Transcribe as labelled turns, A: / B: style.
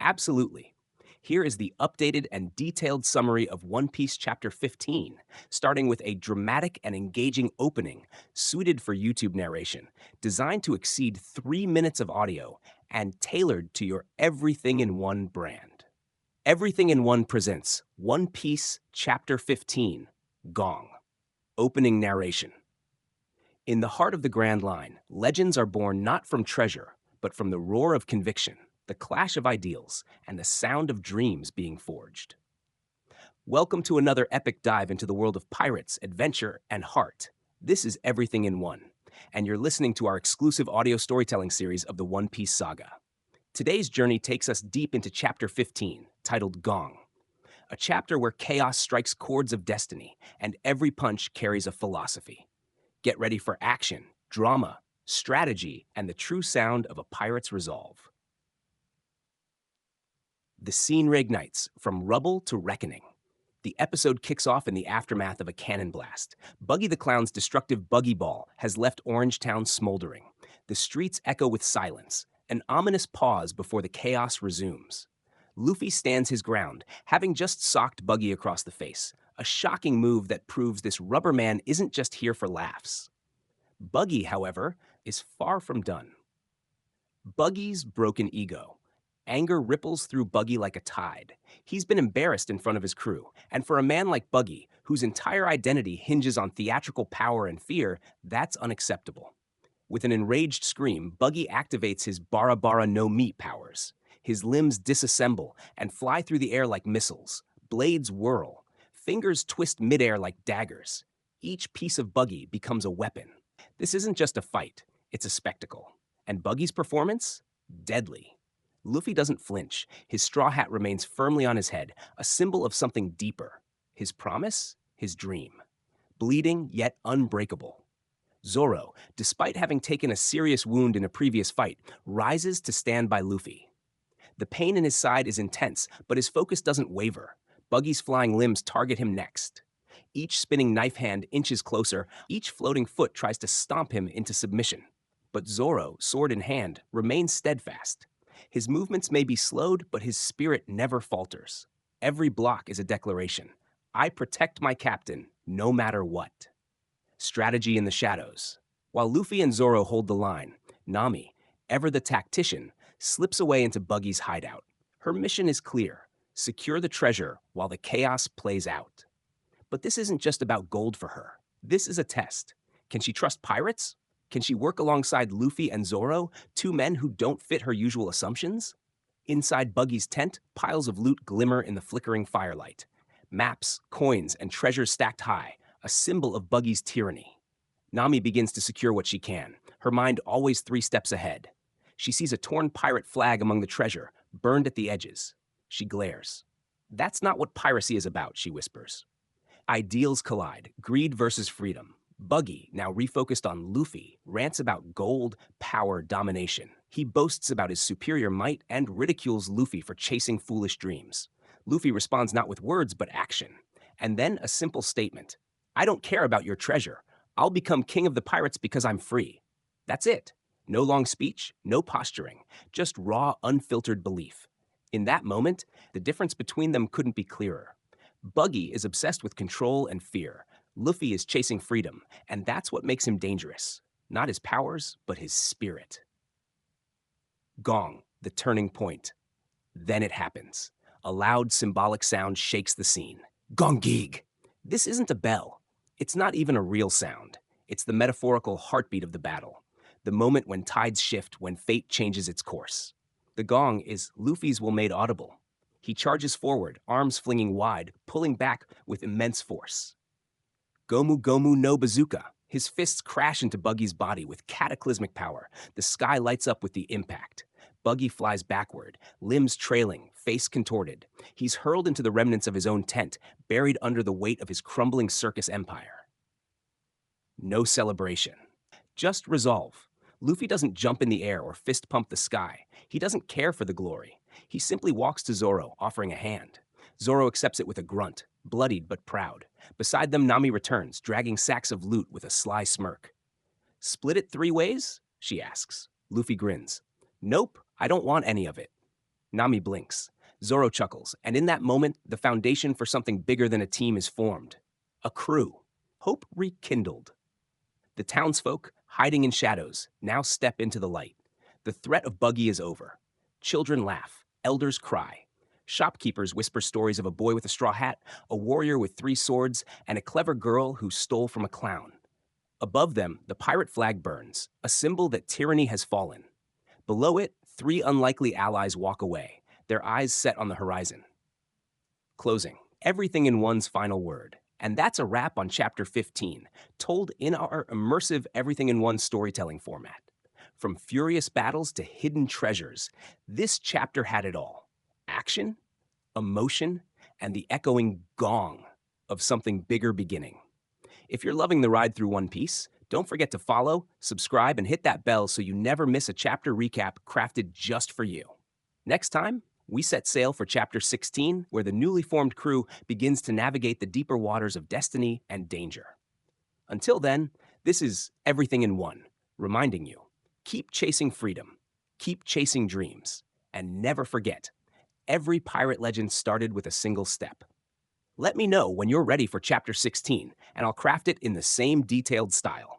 A: Absolutely. Here is the updated and detailed summary of One Piece Chapter 15, starting with a dramatic and engaging opening suited for YouTube narration, designed to exceed 3 minutes of audio and tailored to your Everything in One brand. Everything in One presents One Piece Chapter 15, Gong. Opening narration. In the heart of the Grand Line, legends are born not from treasure, but from the roar of conviction, the clash of ideals, and the sound of dreams being forged. Welcome to another epic dive into the world of pirates, adventure, and heart. This is Everything in One, and you're listening to our exclusive audio storytelling series of the One Piece saga. Today's journey takes us deep into Chapter 15, titled Gong, a chapter where chaos strikes chords of destiny, and every punch carries a philosophy. Get ready for action, drama, strategy, and the true sound of a pirate's resolve. The scene reignites from rubble to reckoning. The episode kicks off in the aftermath of a cannon blast. Buggy the Clown's destructive buggy ball has left Orangetown smoldering. The streets echo with silence, an ominous pause before the chaos resumes. Luffy stands his ground, having just socked Buggy across the face, a shocking move that proves this rubber man isn't just here for laughs. Buggy, however, is far from done. Buggy's broken ego. Anger ripples through Buggy like a tide. He's been embarrassed in front of his crew, and for a man like Buggy, whose entire identity hinges on theatrical power and fear, that's unacceptable. With an enraged scream, Buggy activates his Bara Bara no Mi powers. His limbs disassemble and fly through the air like missiles. Blades whirl. Fingers twist midair like daggers. Each piece of Buggy becomes a weapon. This isn't just a fight, it's a spectacle. And Buggy's performance? Deadly. Luffy doesn't flinch. His straw hat remains firmly on his head, a symbol of something deeper. His promise? His dream. Bleeding, yet unbreakable. Zoro, despite having taken a serious wound in a previous fight, rises to stand by Luffy. The pain in his side is intense, but his focus doesn't waver. Buggy's flying limbs target him next. Each spinning knife hand inches closer, each floating foot tries to stomp him into submission. But Zoro, sword in hand, remains steadfast. His movements may be slowed, but his spirit never falters. Every block is a declaration. I protect my captain, no matter what. Strategy in the shadows. While Luffy and Zoro hold the line, Nami, ever the tactician, slips away into Buggy's hideout. Her mission is clear: secure the treasure while the chaos plays out. But this isn't just about gold for her. This is a test. Can she trust pirates? Can she work alongside Luffy and Zoro, two men who don't fit her usual assumptions? Inside Buggy's tent, piles of loot glimmer in the flickering firelight. Maps, coins, and treasures stacked high, a symbol of Buggy's tyranny. Nami begins to secure what she can, her mind always 3 steps ahead. She sees a torn pirate flag among the treasure, burned at the edges. She glares. That's not what piracy is about, she whispers. Ideals collide, greed versus freedom. Buggy, now refocused on Luffy, rants about gold, power, domination. He boasts about his superior might and ridicules Luffy for chasing foolish dreams. Luffy responds not with words, but action. And then a simple statement. I don't care about your treasure. I'll become king of the pirates because I'm free. That's it. No long speech, no posturing, just raw, unfiltered belief. In that moment, the difference between them couldn't be clearer. Buggy is obsessed with control and fear. Luffy is chasing freedom, and that's what makes him dangerous. Not his powers, but his spirit. Gong, the turning point. Then it happens. A loud, symbolic sound shakes the scene. Gong-geeg! This isn't a bell. It's not even a real sound. It's the metaphorical heartbeat of the battle. The moment when tides shift, when fate changes its course. The gong is Luffy's will made audible. He charges forward, arms flinging wide, pulling back with immense force. Gomu Gomu no Bazooka. His fists crash into Buggy's body with cataclysmic power. The sky lights up with the impact. Buggy flies backward, limbs trailing, face contorted. He's hurled into the remnants of his own tent, buried under the weight of his crumbling circus empire. No celebration. Just resolve. Luffy doesn't jump in the air or fist pump the sky. He doesn't care for the glory. He simply walks to Zoro, offering a hand. Zoro accepts it with a grunt, bloodied but proud. Beside them, Nami returns, dragging sacks of loot with a sly smirk. Split it 3 ways? She asks. Luffy grins. Nope, I don't want any of it. Nami blinks. Zoro chuckles, and in that moment, the foundation for something bigger than a team is formed. A crew. Hope rekindled. The townsfolk, hiding in shadows, now step into the light. The threat of Buggy is over. Children laugh, elders cry. Shopkeepers whisper stories of a boy with a straw hat, a warrior with 3 swords, and a clever girl who stole from a clown. Above them, the pirate flag burns, a symbol that tyranny has fallen. Below it, 3 unlikely allies walk away, their eyes set on the horizon. Closing. Everything in one's final word. And that's a wrap on Chapter 15, told in our immersive Everything in One storytelling format. From furious battles to hidden treasures, this chapter had it all. Action, emotion, and the echoing gong of something bigger beginning. If you're loving the ride through One Piece, don't forget to follow, subscribe, and hit that bell so you never miss a chapter recap crafted just for you. Next time, we set sail for Chapter 16, where the newly formed crew begins to navigate the deeper waters of destiny and danger. Until then, this is Everything in One, reminding you, keep chasing freedom, keep chasing dreams, and never forget, every pirate legend started with a single step. Let me know when you're ready for Chapter 16, and I'll craft it in the same detailed style.